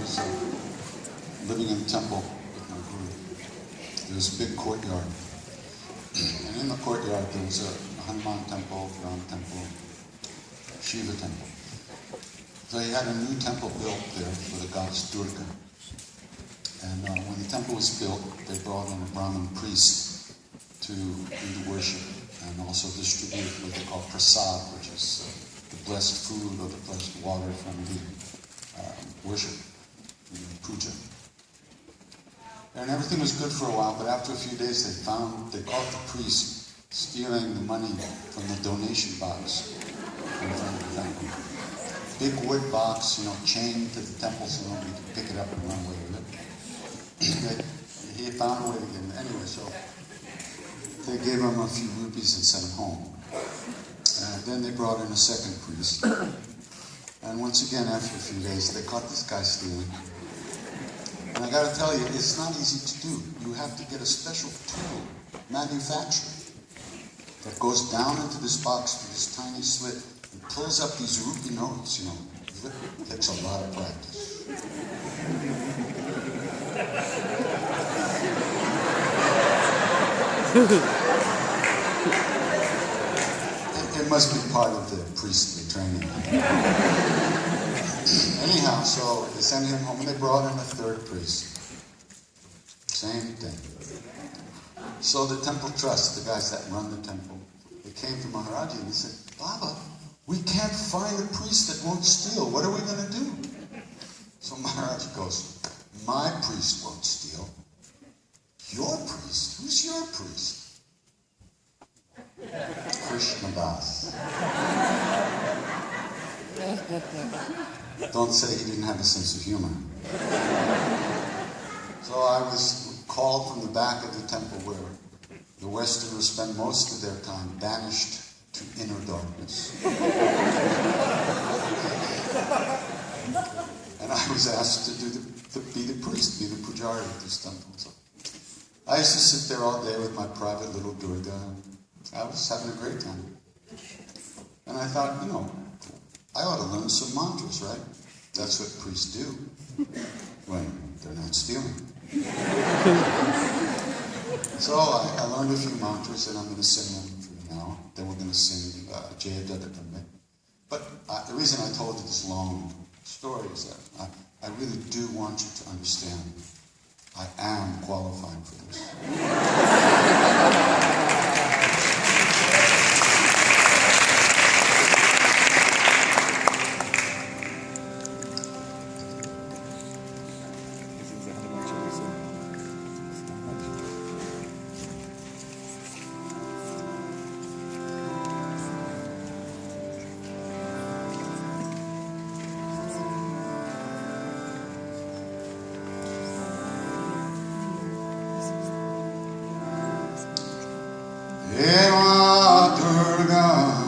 was living in the temple with my guru. There was a big courtyard. And in the courtyard there was a Hanuman temple, Ram temple, Shiva temple. So he had a new temple built there for the goddess Durga. And when the temple was built, they brought in a Brahmin priest to do the worship and also distribute what they call prasad, which is the blessed food or the blessed water from the worship, the puja. And everything was good for a while, but after a few days they caught the priest stealing the money from the donation box in front of the temple. Big wood box, chained to the temple so nobody could pick it up and run away with it. He found a way to get him. Anyway, so they gave him a few rupees and sent him home. And then they brought in a second priest. And once again, after a few days, they caught this guy stealing. And I got to tell you, it's not easy to do. You have to get a special tool, manufactured, that goes down into this box with this tiny slit and pulls up these rupee notes, It takes a lot of practice. It must be part of the priestly training. Anyhow, so they sent him home and they brought in a third priest. Same thing. So the temple trust, the guys that run the temple, they came to Maharaji and they said, Baba, we can't find a priest that won't steal. What are we going to do? So Maharaji goes, my priest won't steal. Your priest? Who's your priest? Krishna Das. Don't say he didn't have a sense of humor. So I was called from the back of the temple where the Westerners spend most of their time banished to inner darkness. And I was asked to be the priest, be the pujari at this temple. So I used to sit there all day with my private little Durga, and I was having a great time. And I thought, I ought to learn some mantras, right? That's what priests do when they're not stealing. So I learned a few mantras, and I'm going to sing them for you now. Then we're going to sing Jaya Dadakamit. But the reason I told you this long story is that I really do want you to understand I am qualified for this. Durga